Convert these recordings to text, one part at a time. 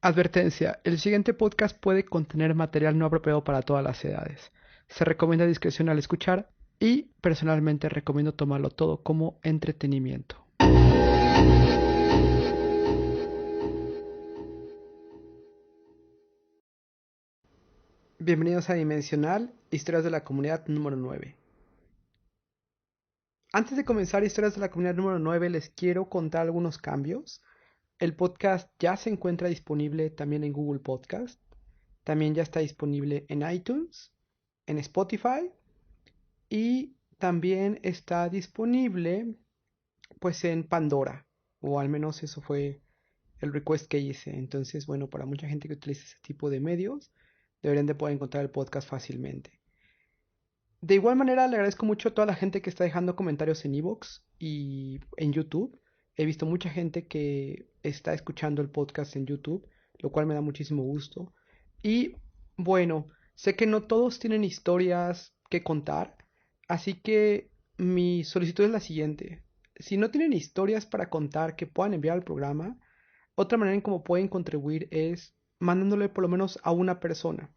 Advertencia: el siguiente podcast puede contener material no apropiado para todas las edades. Se recomienda discreción al escuchar y personalmente recomiendo tomarlo todo como entretenimiento. Bienvenidos a Dimensional, Historias de la Comunidad número 9. Antes de comenzar Historias de la Comunidad número 9, les quiero contar algunos cambios. El podcast ya se encuentra disponible también en Google Podcast. También ya está disponible en iTunes, en Spotify y también está disponible pues en Pandora, o al menos eso fue el request que hice. Entonces, bueno, para mucha gente que utiliza ese tipo de medios, deberían de poder encontrar el podcast fácilmente. De igual manera, le agradezco mucho a toda la gente que está dejando comentarios en iVoox y en YouTube. He visto mucha gente que está escuchando el podcast en YouTube, lo cual me da muchísimo gusto. Y bueno, sé que no todos tienen historias que contar, así que mi solicitud es la siguiente. Si no tienen historias para contar que puedan enviar al programa, otra manera en cómo pueden contribuir es mandándole por lo menos a una persona.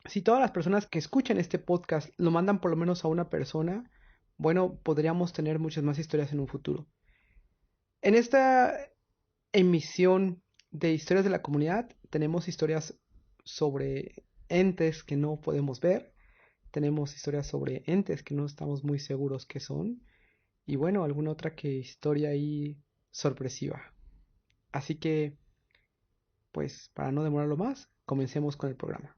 Si todas las personas que escuchan este podcast lo mandan por lo menos a una persona, bueno, podríamos tener muchas más historias en un futuro. En esta emisión de Historias de la Comunidad tenemos historias sobre entes que no podemos ver, tenemos historias sobre entes que no estamos muy seguros qué son, y bueno, alguna otra que historia ahí sorpresiva. Así que, pues, para no demorarlo más, comencemos con el programa.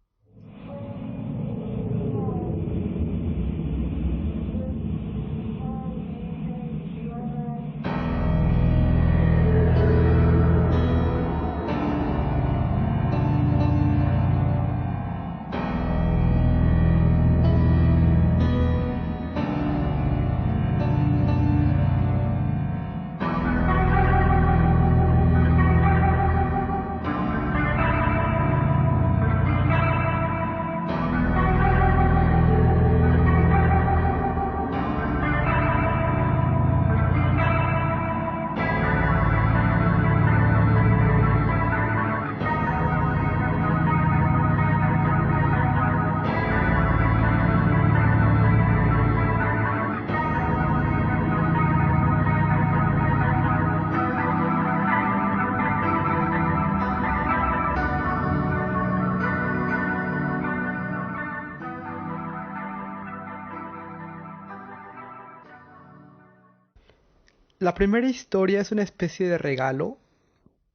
La primera historia es una especie de regalo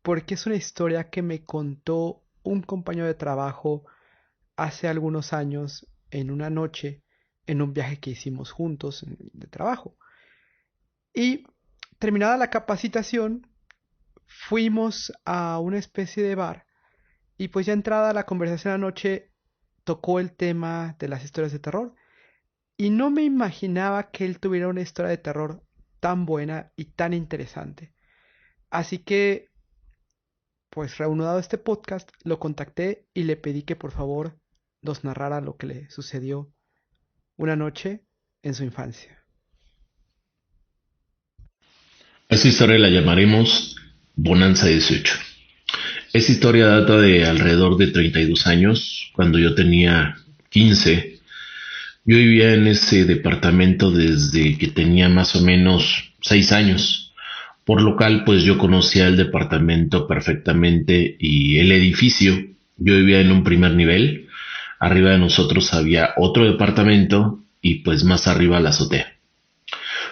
porque es una historia que me contó un compañero de trabajo hace algunos años en una noche en un viaje que hicimos juntos de trabajo. Y terminada la capacitación, fuimos a una especie de bar y pues ya entrada la conversación anoche tocó el tema de las historias de terror y no me imaginaba que él tuviera una historia de terror tan buena y tan interesante. Así que, pues reanudado este podcast, lo contacté y le pedí que por favor nos narrara lo que le sucedió una noche en su infancia. Esta historia la llamaremos Bonanza 18. Esta historia data de alrededor de 32 años, cuando yo tenía 15. Yo vivía en ese departamento desde que tenía más o menos 6 años. Por lo cual, pues yo conocía el departamento perfectamente y el edificio. Yo vivía en un primer nivel. Arriba de nosotros había otro departamento y pues más arriba la azotea.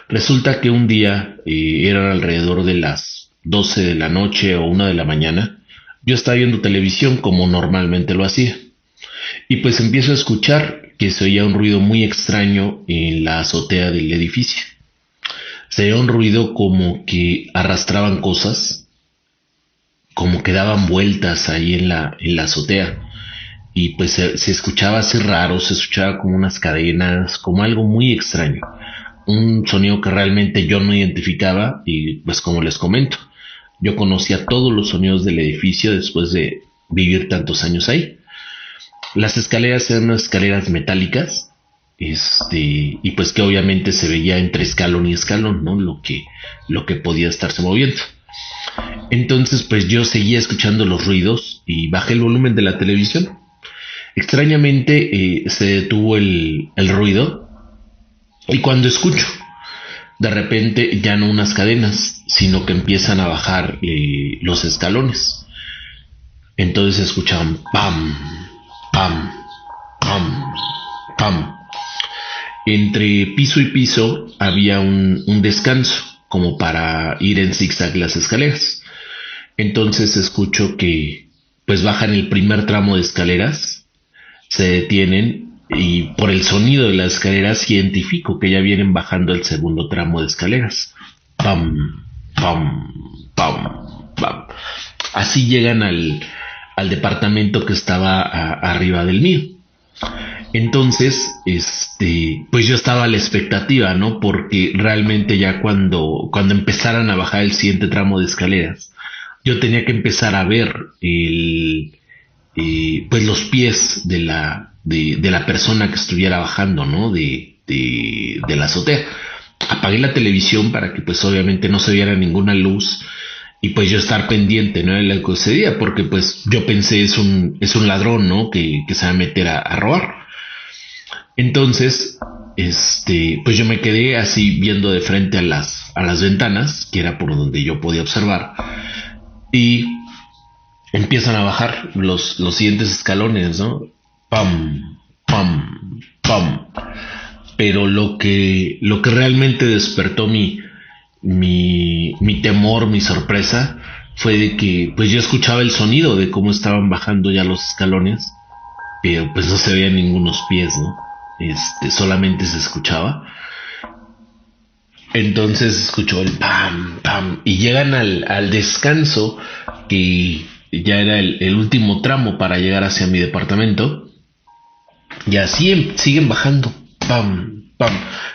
Resulta que un día, eran alrededor de las 12 de la noche o 1 de la mañana, yo estaba viendo televisión como normalmente lo hacía. Y pues empiezo a escuchar que se oía un ruido muy extraño en la azotea del edificio. Se oía un ruido como que arrastraban cosas, como que daban vueltas ahí en la azotea. Y pues se escuchaba así raro, se escuchaba como unas cadenas, como algo muy extraño. Un sonido que realmente yo no identificaba y pues como les comento, yo conocía todos los sonidos del edificio después de vivir tantos años ahí. Las escaleras eran unas escaleras metálicas, y pues que obviamente se veía entre escalón y escalón, ¿no? Lo que podía estarse moviendo. Entonces, pues yo seguía escuchando los ruidos y bajé el volumen de la televisión. Extrañamente se detuvo el ruido y cuando escucho, de repente ya no unas cadenas, sino que empiezan a bajar los escalones. Entonces escuchaban pam, pam, pam, pam. Entre piso y piso había un descanso, como para ir en zigzag las escaleras. Entonces escucho que pues bajan el primer tramo de escaleras, se detienen y por el sonido de las escaleras identifico que ya vienen bajando el segundo tramo de escaleras. Pam, pam, pam, pam. Así llegan al departamento que estaba arriba del mío. Entonces, pues yo estaba a la expectativa, ¿no? Porque realmente ya cuando empezaran a bajar el siguiente tramo de escaleras, yo tenía que empezar a ver pues los pies de la persona que estuviera bajando, ¿no? De la azotea. Apagué la televisión para que pues obviamente no se viera ninguna luz y pues yo estar pendiente, ¿no? De lo que sucedía, porque pues yo pensé es un ladrón, ¿no? Que se va a meter a robar. Entonces, pues yo me quedé así viendo de frente a las ventanas, que era por donde yo podía observar, y empiezan a bajar los siguientes escalones, ¿no? Pam, pam, pam. Pero lo que realmente despertó mi temor, mi sorpresa, fue de que pues yo escuchaba el sonido de cómo estaban bajando ya los escalones, pero pues no se veían ningunos pies, ¿no? Solamente se escuchaba. Entonces escuchó el pam, pam, y llegan al descanso, que ya era el último tramo para llegar hacia mi departamento, y así siguen bajando, pam, pam.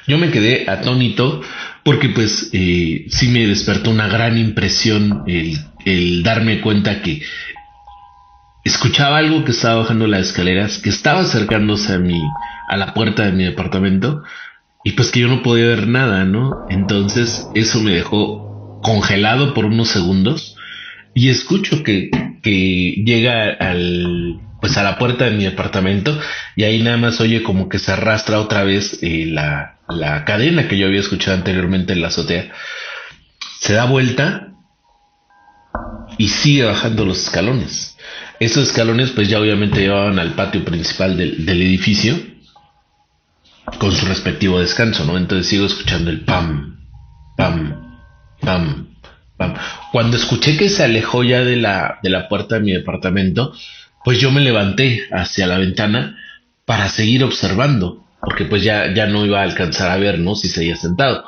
Yo me quedé atónito porque pues sí me despertó una gran impresión el darme cuenta que escuchaba algo que estaba bajando las escaleras, que estaba acercándose a la puerta de mi departamento, y pues que yo no podía ver nada, ¿no? Entonces eso me dejó congelado por unos segundos y escucho que llega pues a la puerta de mi departamento, y ahí nada más oye como que se arrastra otra vez la cadena que yo había escuchado anteriormente en la azotea. Se da vuelta y sigue bajando los escalones. Esos escalones pues ya obviamente llevaban al patio principal del edificio con su respectivo descanso, ¿no? Entonces sigo escuchando el pam, pam, pam, pam. Cuando escuché que se alejó ya de la puerta de mi departamento, pues yo me levanté hacia la ventana para seguir observando, porque pues ya no iba a alcanzar a ver, ¿no? Si seguía sentado.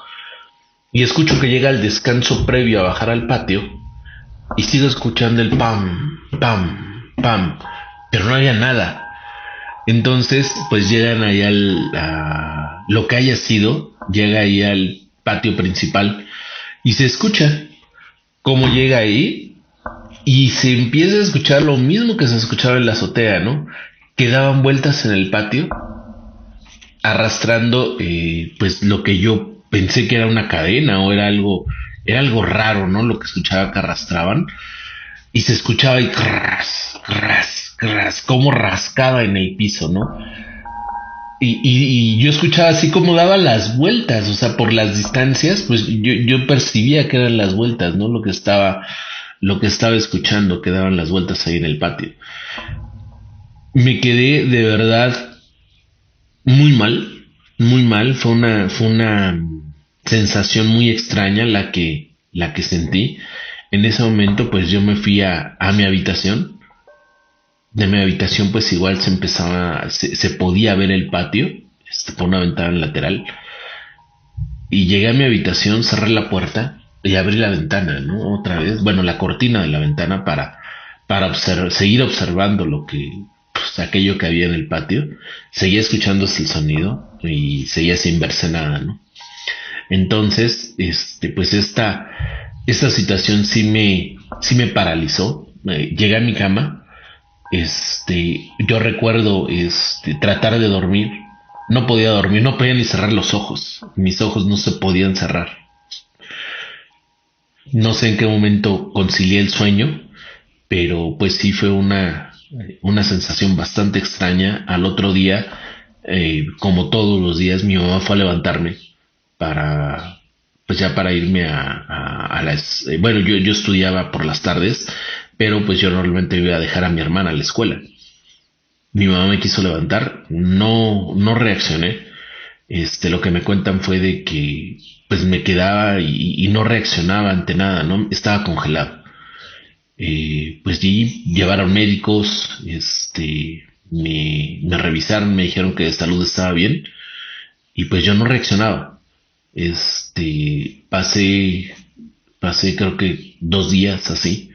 Y escucho que llega el descanso previo a bajar al patio, y sigo escuchando el pam, pam, pam, pero no había nada. Entonces, pues llegan ahí a lo que haya sido, llega ahí al patio principal y se escucha cómo llega ahí y se empieza a escuchar lo mismo que se escuchaba en la azotea, ¿no? Que daban vueltas en el patio, arrastrando pues lo que yo pensé que era una cadena o era algo raro, ¿no? Lo que escuchaba que arrastraban, y se escuchaba ahí cras, cras, cras, como rascaba en el piso, ¿no? Y yo escuchaba así como daba las vueltas, o sea, por las distancias, pues yo percibía que eran las vueltas, ¿no? Lo que estaba escuchando, que daban las vueltas ahí en el patio. Me quedé de verdad muy mal, muy mal. Fue una sensación muy extraña la que sentí. En ese momento, pues yo me fui a mi habitación. De mi habitación, pues igual se podía ver el patio, por una ventana lateral. Y llegué a mi habitación, cerré la puerta y abrí la ventana, ¿no? Otra vez, bueno, la cortina de la ventana para seguir observando pues, aquello que había en el patio. Seguía escuchándose el sonido y seguía sin verse nada, ¿no? Entonces, pues esta situación sí me paralizó. Llegué a mi cama. Yo recuerdo, tratar de dormir. No podía dormir, no podía ni cerrar los ojos. Mis ojos no se podían cerrar. No sé en qué momento concilié el sueño, pero pues sí fue una sensación bastante extraña. Al otro día, como todos los días, mi mamá fue a levantarme para, pues ya para irme bueno, yo estudiaba por las tardes, pero pues yo normalmente iba a dejar a mi hermana a la escuela. Mi mamá me quiso levantar, no reaccioné. Lo que me cuentan fue de que pues me quedaba y no reaccionaba ante nada, ¿no? Estaba congelado. Pues llevaron médicos, me revisaron, me dijeron que de salud estaba bien y pues yo no reaccionaba. Pasé creo que 2 días así,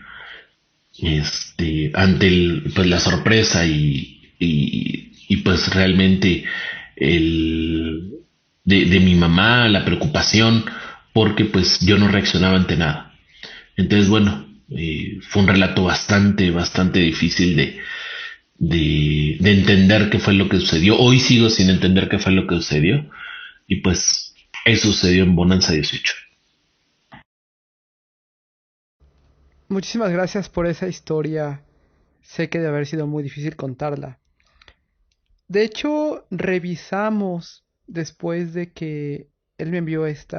ante pues la sorpresa y pues realmente el, de mi mamá, la preocupación, porque pues yo no reaccionaba ante nada. Entonces, bueno, fue un relato bastante difícil de entender qué fue lo que sucedió. Hoy sigo sin entender qué fue lo que sucedió. Y pues eso sucedió en Bonanza 18. Muchísimas gracias por esa historia. Sé que debe haber sido muy difícil contarla. De hecho, revisamos después de que él me envió este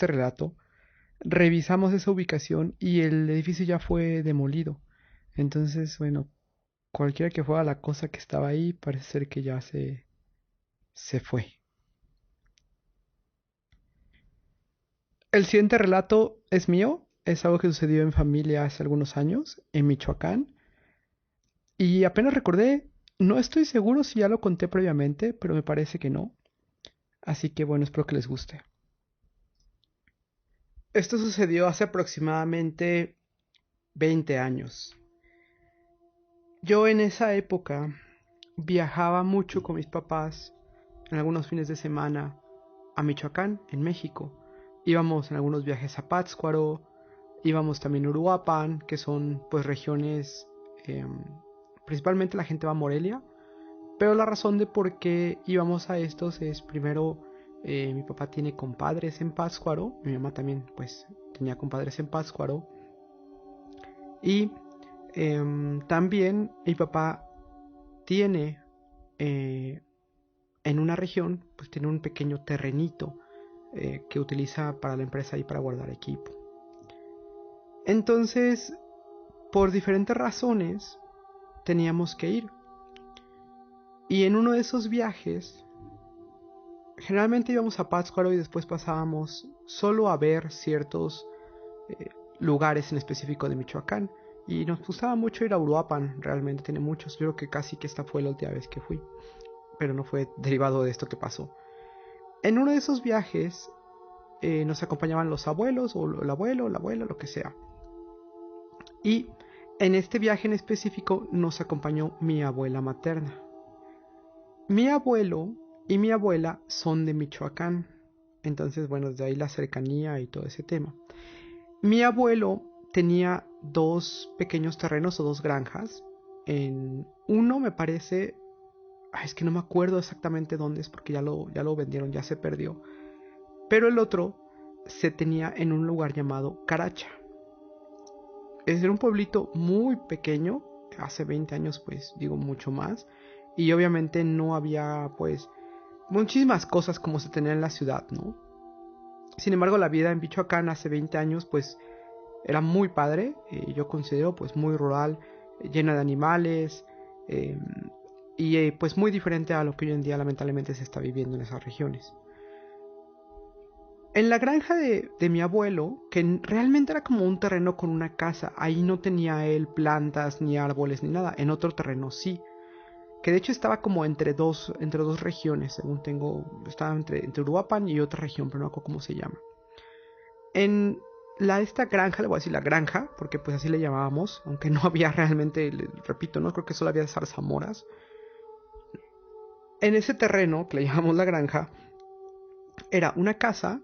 relato. Revisamos esa ubicación y el edificio ya fue demolido. Entonces, bueno, cualquiera que fuera la cosa que estaba ahí, parece ser que ya se fue. El siguiente relato es mío. Es algo que sucedió en familia hace algunos años, en Michoacán. Y apenas recordé, no estoy seguro si ya lo conté previamente, pero me parece que no. Así que bueno, espero que les guste. Esto sucedió hace aproximadamente 20 años. Yo en esa época viajaba mucho con mis papás en algunos fines de semana a Michoacán, en México. Íbamos en algunos viajes a Pátzcuaro, íbamos también a Uruapan, que son pues regiones, eh, principalmente la gente va a Morelia, pero la razón de por qué íbamos a estos es primero, mi papá tiene compadres en Pátzcuaro, mi mamá también pues tenía compadres en Pátzcuaro, y también mi papá tiene eh, en una región, pues tiene un pequeño terrenito que utiliza para la empresa y para guardar equipo. Entonces, por diferentes razones, teníamos que ir. Y en uno de esos viajes, generalmente íbamos a Pátzcuaro y después pasábamos solo a ver ciertos lugares en específico de Michoacán. Y nos gustaba mucho ir a Uruapan, realmente tiene muchos. Yo creo que casi que esta fue la última vez que fui, pero no fue derivado de esto que pasó. En uno de esos viajes nos acompañaban los abuelos o el abuelo, la abuela, lo que sea. Y en este viaje en específico nos acompañó mi abuela materna. Mi abuelo y mi abuela son de Michoacán. Entonces, bueno, desde ahí la cercanía y todo ese tema. Mi abuelo tenía dos pequeños terrenos o dos granjas. En uno me parece... es que no me acuerdo exactamente dónde es porque ya lo vendieron, ya se perdió. Pero el otro se tenía en un lugar llamado Caracha. Era un pueblito muy pequeño. Hace 20 años pues digo mucho más. Y obviamente no había pues muchísimas cosas como se tenía en la ciudad, ¿no? Sin embargo, la vida en Michoacán hace 20 años pues era muy padre, yo considero pues muy rural, llena de animales, eh, y pues muy diferente a lo que hoy en día lamentablemente se está viviendo en esas regiones. En la granja de mi abuelo, que realmente era como un terreno con una casa, ahí no tenía él plantas ni árboles ni nada, en otro terreno sí, que de hecho estaba como entre dos regiones, según tengo, estaba entre Uruapan y otra región, pero no recuerdo cómo se llama. En esta granja, le voy a decir la granja, porque pues así le llamábamos, aunque no había realmente, repito, no creo que solo había zarzamoras. En ese terreno, que le llamamos la granja, era una casa,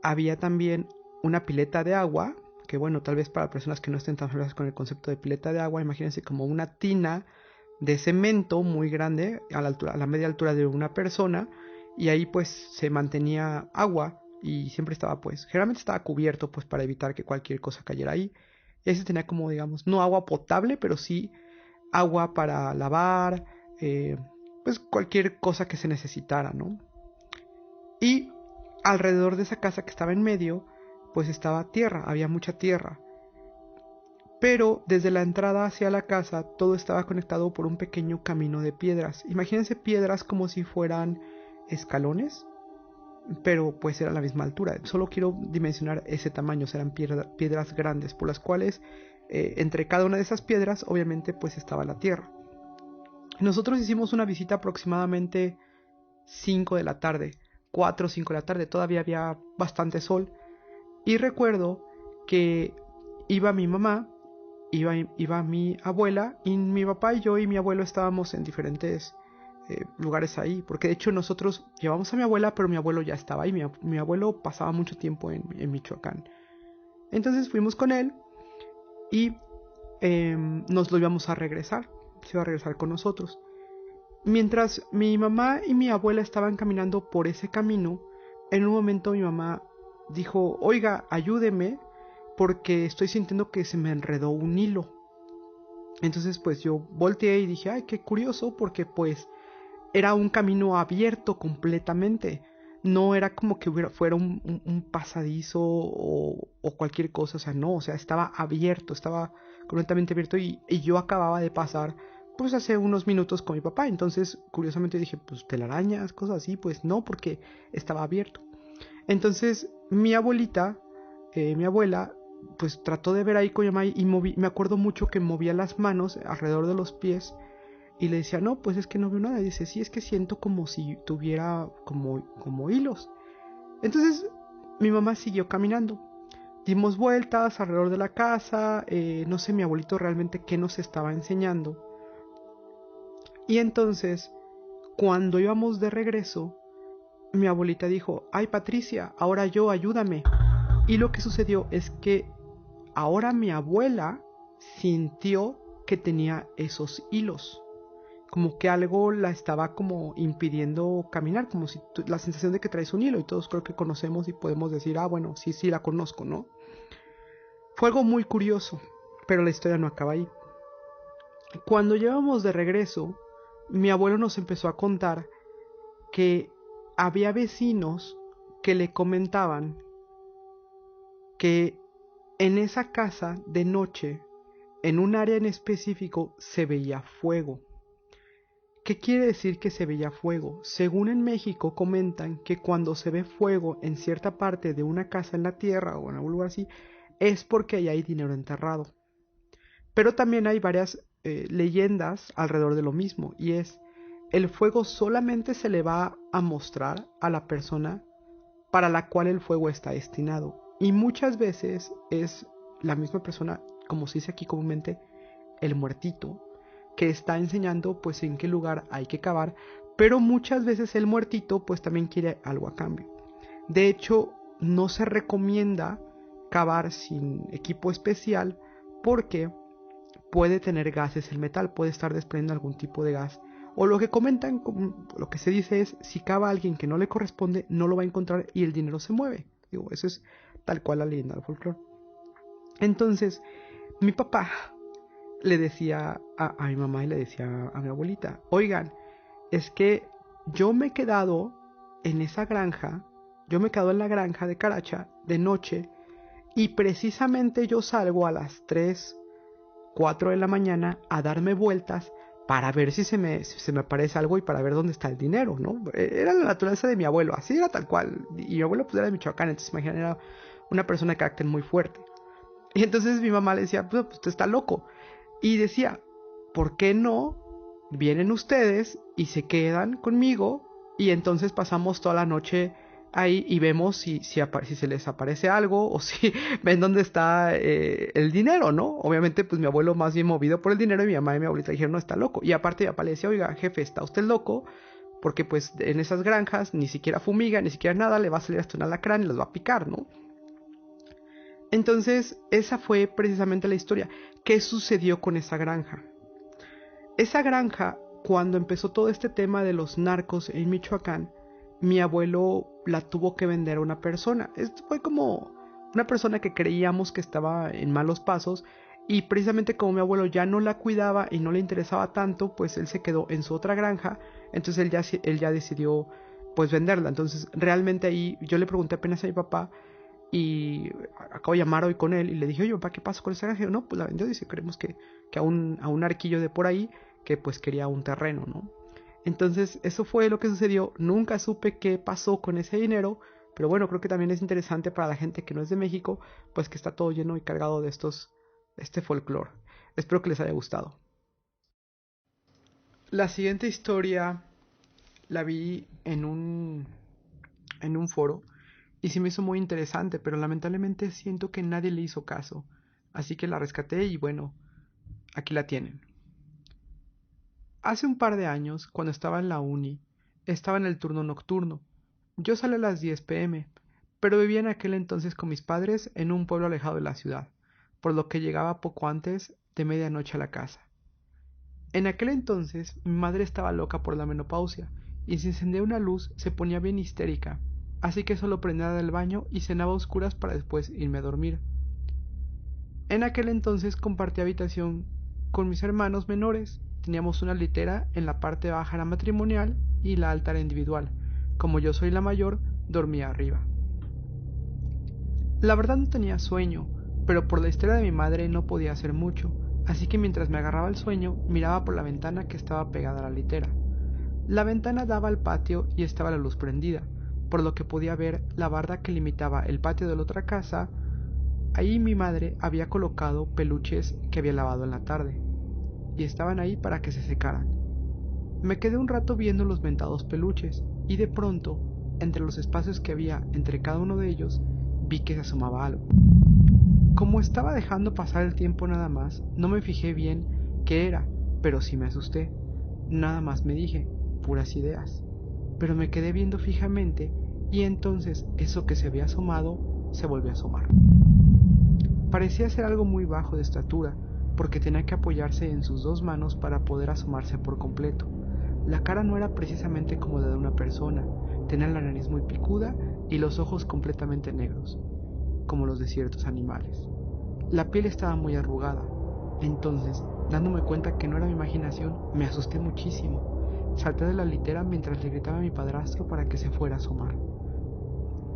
había también una pileta de agua, que bueno, tal vez para personas que no estén tan familiares con el concepto de pileta de agua, imagínense como una tina de cemento muy grande, a la media altura de una persona, y ahí pues se mantenía agua y siempre estaba pues, generalmente estaba cubierto pues para evitar que cualquier cosa cayera ahí. Y ese tenía como digamos, no agua potable, pero sí agua para lavar, pues cualquier cosa que se necesitara, ¿no? Y alrededor de esa casa que estaba en medio, pues estaba tierra, había mucha tierra. Pero desde la entrada hacia la casa todo estaba conectado por un pequeño camino de piedras. Imagínense piedras como si fueran escalones, pero pues era la misma altura. Solo quiero dimensionar ese tamaño, eran piedras grandes por las cuales entre cada una de esas piedras obviamente pues estaba la tierra. Nosotros hicimos una visita aproximadamente 5 de la tarde, 4 o 5 de la tarde, todavía había bastante sol. Y recuerdo que iba mi mamá, iba mi abuela, y mi papá y yo y mi abuelo estábamos en diferentes lugares ahí. Porque de hecho nosotros llevamos a mi abuela, pero mi abuelo ya estaba ahí. Mi abuelo pasaba mucho tiempo en Michoacán. Entonces fuimos con él y nos lo íbamos a regresar. Se iba a regresar con nosotros. Mientras mi mamá y mi abuela estaban caminando por ese camino, en un momento mi mamá dijo, oiga, ayúdeme porque estoy sintiendo que se me enredó un hilo. Entonces pues yo volteé y dije, ay, qué curioso, porque pues era un camino abierto completamente. No era como que fuera un pasadizo o cualquier cosa, o sea, no, o sea, estaba abierto, estaba completamente abierto y yo acababa de pasar pues hace unos minutos con mi papá. Entonces curiosamente dije, pues telarañas, cosas así, pues no, porque estaba abierto. Entonces mi abuelita, mi abuela, pues trató de ver ahí con mi mamá y me acuerdo mucho que movía las manos alrededor de los pies y le decía, no, pues es que no veo nada. Y dice, sí, es que siento como si tuviera como hilos. Entonces mi mamá siguió caminando. Dimos vueltas alrededor de la casa, no sé mi abuelito realmente qué nos estaba enseñando. Y entonces, cuando íbamos de regreso, mi abuelita dijo, ay Patricia, ahora yo, ayúdame. Y lo que sucedió es que ahora mi abuela sintió que tenía esos hilos. Como que algo la estaba como impidiendo caminar, como si la sensación de que traes un hilo, y todos creo que conocemos y podemos decir, ah, bueno, sí, sí, la conozco, ¿no? Fue algo muy curioso, pero la historia no acaba ahí. Cuando llevamos de regreso, mi abuelo nos empezó a contar que había vecinos que le comentaban que en esa casa de noche, en un área en específico, se veía fuego. ¿Qué quiere decir que se veía fuego? Según en México comentan que cuando se ve fuego en cierta parte de una casa en la tierra o en algún lugar así, es porque ahí hay dinero enterrado. Pero también hay varias leyendas alrededor de lo mismo, y es, el fuego solamente se le va a mostrar a la persona para la cual el fuego está destinado. Y muchas veces es la misma persona, como se dice aquí comúnmente, el muertito, que está enseñando pues en qué lugar hay que cavar, pero muchas veces el muertito pues también quiere algo a cambio. De hecho, no se recomienda cavar sin equipo especial porque puede tener gases el metal, puede estar desprendiendo algún tipo de gas. O lo que comentan, lo que se dice es, si cava a alguien que no le corresponde, no lo va a encontrar y el dinero se mueve. Digo, eso es tal cual la leyenda del folclore. Entonces, mi papá le decía a mi mamá y le decía a mi abuelita, oigan, es que yo me he quedado en esa granja, yo me he quedado en la granja de Caracha de noche y precisamente yo salgo a las 3, 4 de la mañana a darme vueltas para ver si se me aparece algo y para ver dónde está el dinero, ¿no? Era la naturaleza de mi abuelo, así era tal cual. Y mi abuelo pues era de Michoacán, entonces imagínate, era una persona de carácter muy fuerte. Y entonces mi mamá le decía, pues usted está loco. Y decía, ¿por qué no vienen ustedes y se quedan conmigo? Y entonces pasamos toda la noche ahí y vemos si se les aparece algo o si ven dónde está el dinero, ¿no? Obviamente pues mi abuelo más bien movido por el dinero y mi mamá y mi abuelita dijeron, no, está loco. Y aparte mi papá le decía, oiga, jefe, ¿está usted loco? Porque pues en esas granjas ni siquiera fumiga, ni siquiera nada, le va a salir hasta un alacrán y los va a picar, ¿no? Entonces esa fue precisamente la historia. ¿Qué sucedió con esa granja? Esa granja, cuando empezó todo este tema de los narcos en Michoacán, mi abuelo la tuvo que vender a una persona. Esto fue como una persona que creíamos que estaba en malos pasos, y precisamente como mi abuelo ya no la cuidaba y no le interesaba tanto, pues él se quedó en su otra granja. Entonces él ya decidió pues venderla. Entonces realmente ahí yo le pregunté apenas a mi papá, y acabo de llamar hoy con él y le dije: oye papá, ¿qué pasó con esa granja? Y yo, no, pues la vendió. Dice: creemos que a un arquillo de por ahí que pues quería un terreno, ¿no? Entonces eso fue lo que sucedió. Nunca supe qué pasó con ese dinero, pero bueno, creo que también es interesante para la gente que no es de México, pues que está todo lleno y cargado de este folclore. Espero que les haya gustado. La siguiente historia la vi en un foro y sí me hizo muy interesante, pero lamentablemente siento que nadie le hizo caso. Así que la rescaté y bueno, aquí la tienen. Hace un par de años, cuando estaba en la uni, estaba en el turno nocturno. Yo salí a las 10 p.m., pero vivía en aquel entonces con mis padres en un pueblo alejado de la ciudad, por lo que llegaba poco antes de medianoche a la casa. En aquel entonces mi madre estaba loca por la menopausia, y si encendía una luz se ponía bien histérica, así que solo prendía el baño y cenaba a oscuras para después irme a dormir. En aquel entonces compartí habitación con mis hermanos menores. Teníamos una litera, en la parte baja era matrimonial y la alta era individual. Como yo soy la mayor, dormía arriba. La verdad no tenía sueño, pero por la histeria de mi madre no podía hacer mucho, así que mientras me agarraba el sueño miraba por la ventana que estaba pegada a la litera. La ventana daba al patio y estaba la luz prendida, por lo que podía ver la barda que limitaba el patio de la otra casa. Ahí mi madre había colocado peluches que había lavado en la tarde, y estaban ahí para que se secaran. Me quedé un rato viendo los mentados peluches, y de pronto, entre los espacios que había entre cada uno de ellos, vi que se asomaba algo. Como estaba dejando pasar el tiempo nada más, no me fijé bien qué era, pero sí me asusté. Nada más me dije: puras ideas. Pero me quedé viendo fijamente, y entonces eso que se había asomado se volvió a asomar. Parecía ser algo muy bajo de estatura, porque tenía que apoyarse en sus dos manos para poder asomarse por completo. La cara no era precisamente como la de una persona, tenía la nariz muy picuda y los ojos completamente negros, como los de ciertos animales. La piel estaba muy arrugada. Entonces, dándome cuenta que no era mi imaginación, me asusté muchísimo. Salté de la litera mientras le gritaba a mi padrastro para que se fuera a asomar.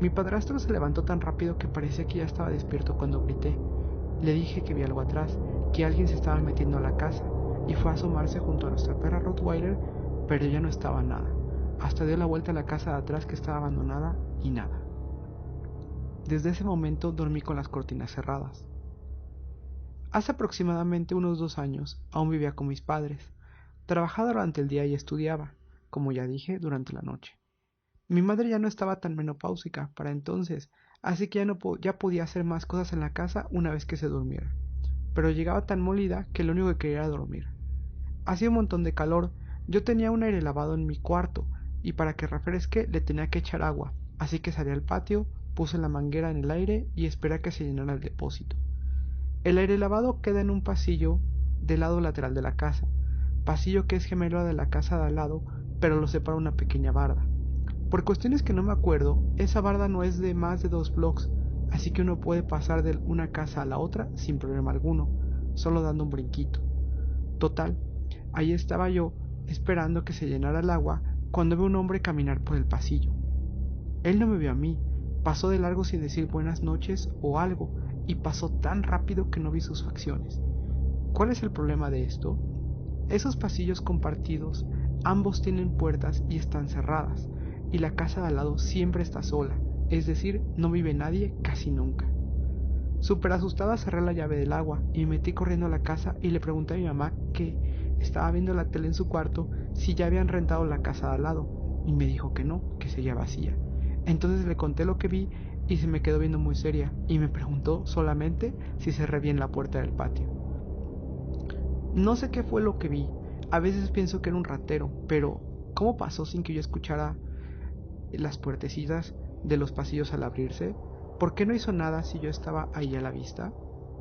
Mi padrastro se levantó tan rápido que parecía que ya estaba despierto cuando grité. Le dije que vi algo atrás, que alguien se estaba metiendo a la casa, y fue a asomarse junto a nuestra perra Rottweiler, pero ya no estaba nada. Hasta dio la vuelta a la casa de atrás, que estaba abandonada, y nada. Desde ese momento dormí con las cortinas cerradas. Hace aproximadamente unos 2 años aún vivía con mis padres. Trabajaba durante el día y estudiaba, como ya dije, durante la noche. Mi madre ya no estaba tan menopáusica para entonces, así que ya podía hacer más cosas en la casa una vez que se durmiera. Pero llegaba tan molida que lo único que quería era dormir. Hacía un montón de calor. Yo tenía un aire lavado en mi cuarto, y para que refresque le tenía que echar agua, así que salí al patio, puse la manguera en el aire y esperé a que se llenara el depósito. El aire lavado queda en un pasillo del lado lateral de la casa, pasillo que es gemelo de la casa de al lado, pero lo separa una pequeña barda. Por cuestiones que no me acuerdo, esa barda no es de más de 2 blocks, así que uno puede pasar de una casa a la otra sin problema alguno, solo dando un brinquito. Total, ahí estaba yo, esperando que se llenara el agua, cuando veo un hombre caminar por el pasillo. Él no me vio a mí, pasó de largo sin decir buenas noches o algo, y pasó tan rápido que no vi sus facciones. ¿Cuál es el problema de esto? Esos pasillos compartidos, ambos tienen puertas y están cerradas, y la casa de al lado siempre está sola, es decir, no vive nadie casi nunca. Súper asustada cerré la llave del agua y me metí corriendo a la casa y le pregunté a mi mamá, que estaba viendo la tele en su cuarto, si ya habían rentado la casa de al lado, y me dijo que no, que seguía vacía. Entonces le conté lo que vi y se me quedó viendo muy seria y me preguntó solamente si cerré bien la puerta del patio. No sé qué fue lo que vi, a veces pienso que era un ratero, pero ¿cómo pasó sin que yo escuchara las puertecitas de los pasillos al abrirse? ¿Por qué no hizo nada si yo estaba ahí a la vista?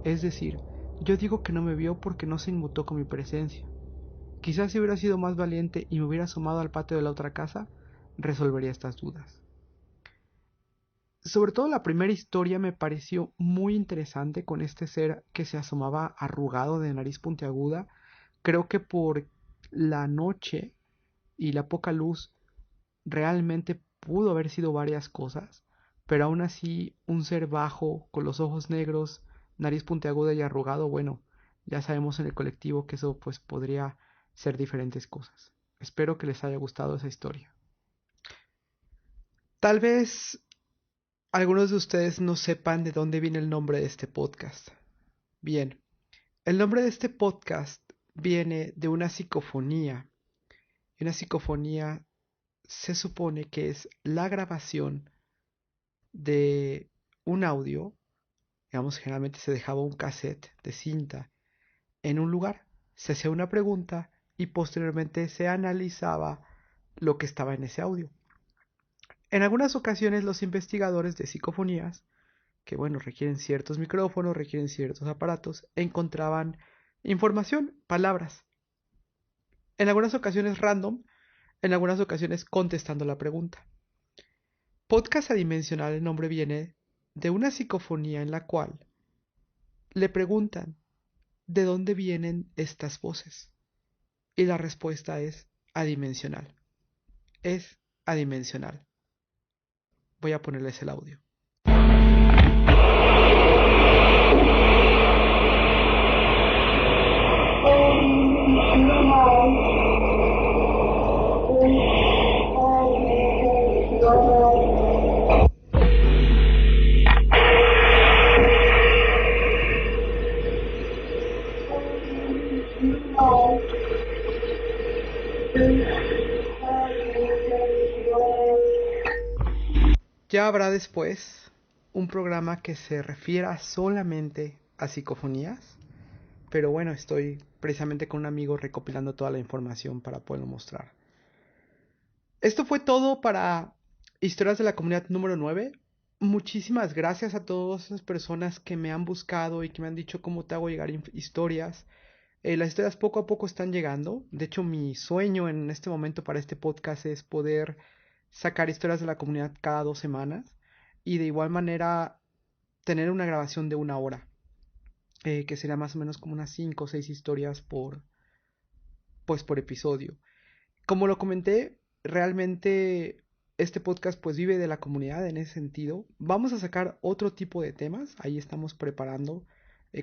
Es decir, yo digo que no me vio porque no se inmutó con mi presencia. Quizás si hubiera sido más valiente y me hubiera asomado al patio de la otra casa, resolvería estas dudas. Sobre todo la primera historia me pareció muy interesante con este ser que se asomaba arrugado de nariz puntiaguda. Creo que por la noche y la poca luz realmente pudo haber sido varias cosas, pero aún así un ser bajo, con los ojos negros, nariz puntiaguda y arrugado, bueno, ya sabemos en el colectivo que eso pues podría ser diferentes cosas. Espero que les haya gustado esa historia. Tal vez algunos de ustedes no sepan de dónde viene el nombre de este podcast. Bien, el nombre de este podcast viene de una psicofonía. Y una psicofonía se supone que es la grabación de un audio, digamos, generalmente se dejaba un cassette de cinta en un lugar, se hacía una pregunta y posteriormente se analizaba lo que estaba en ese audio. En algunas ocasiones los investigadores de psicofonías, que bueno, requieren ciertos micrófonos, requieren ciertos aparatos, encontraban información, palabras. En algunas ocasiones random, en algunas ocasiones contestando la pregunta. Podcast adimensional, el nombre viene de una psicofonía en la cual le preguntan ¿de dónde vienen estas voces? Y la respuesta es adimensional. Es adimensional. Voy a ponerles el audio. Ya habrá después un programa que se refiera solamente a psicofonías, pero bueno, estoy precisamente con un amigo recopilando toda la información para poderlo mostrar. Esto fue todo para Historias de la Comunidad número 9. Muchísimas gracias a todas esas personas que me han buscado y que me han dicho cómo te hago llegar historias. Las historias poco a poco están llegando. De hecho, mi sueño en este momento para este podcast es poder sacar historias de la comunidad cada 2 semanas y de igual manera tener una grabación de 1 hora, que sería más o menos como unas 5 o 6 historias por episodio. Como lo comenté, realmente este podcast pues vive de la comunidad en ese sentido. Vamos a sacar otro tipo de temas, ahí estamos preparando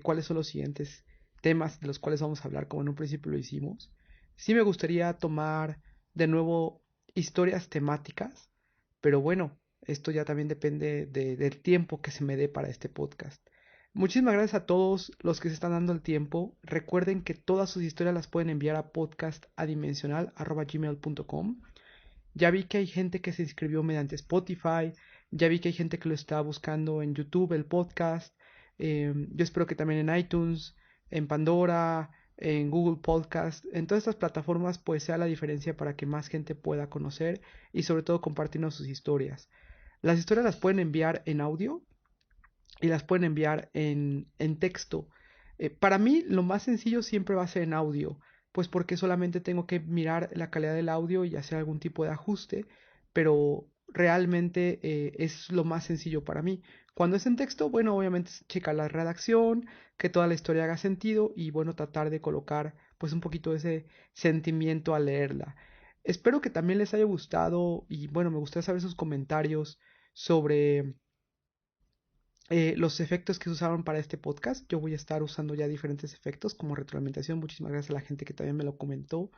cuáles son los siguientes temas de los cuales vamos a hablar, como en un principio lo hicimos. Sí me gustaría tomar de nuevo historias temáticas, pero bueno, esto ya también depende del tiempo que se me dé para este podcast. Muchísimas gracias a todos los que se están dando el tiempo. Recuerden que todas sus historias las pueden enviar a podcastadimensional@gmail.com. Ya vi que hay gente que se inscribió mediante Spotify. Ya vi que hay gente que lo está buscando en YouTube, el podcast. Yo espero que también en iTunes, en Pandora, en Google Podcast, en todas estas plataformas pues sea la diferencia para que más gente pueda conocer y sobre todo compartirnos sus historias. Las historias las pueden enviar en audio y las pueden enviar en texto. Para mí lo más sencillo siempre va a ser en audio, pues porque solamente tengo que mirar la calidad del audio y hacer algún tipo de ajuste, pero realmente es lo más sencillo para mí. Cuando es en texto, bueno, obviamente es checar la redacción, que toda la historia haga sentido y bueno, tratar de colocar pues un poquito de ese sentimiento al leerla. Espero que también les haya gustado y bueno, me gustaría saber sus comentarios sobre los efectos que se usaron para este podcast. Yo voy a estar usando ya diferentes efectos como retroalimentación. Muchísimas gracias a la gente que también me lo comentó.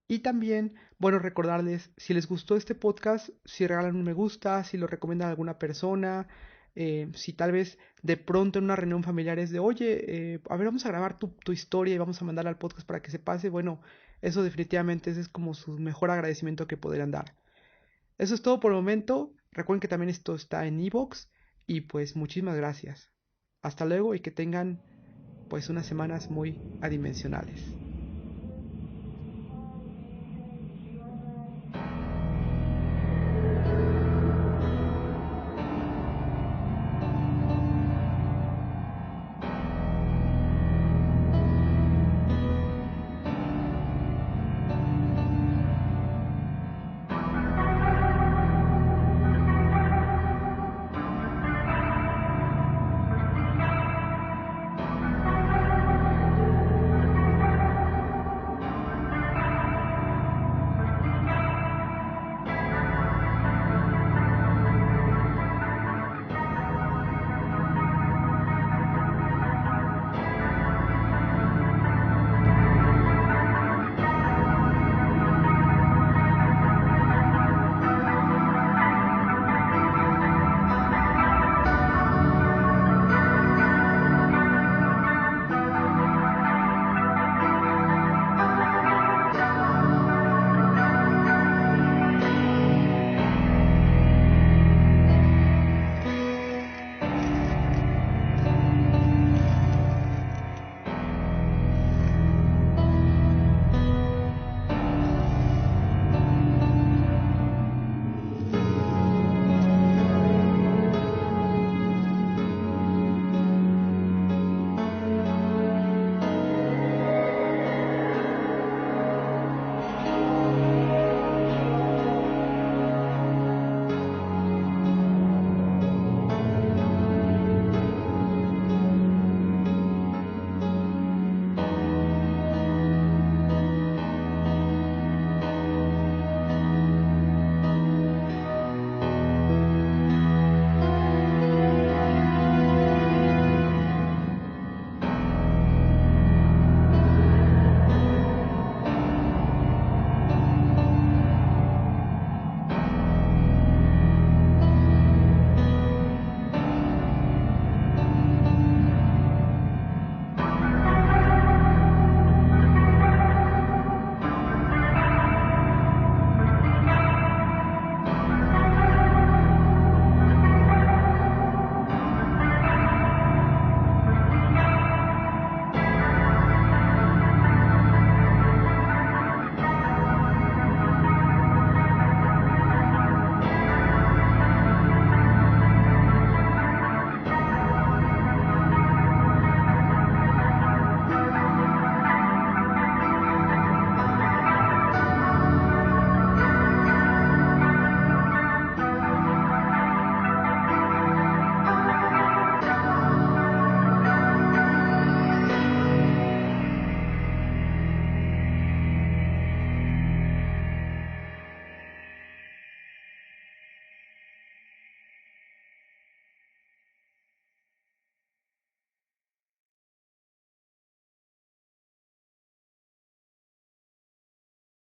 Y también, bueno, recordarles, si les gustó este podcast, si regalan un me gusta, si lo recomiendan a alguna persona, si tal vez de pronto en una reunión familiar es de, oye, a ver, vamos a grabar tu historia y vamos a mandarla al podcast para que se pase. Bueno, eso definitivamente ese es como su mejor agradecimiento que podrían dar. Eso es todo por el momento. Recuerden que también esto está en iVoox. Y pues muchísimas gracias. Hasta luego y que tengan pues unas semanas muy adimensionales.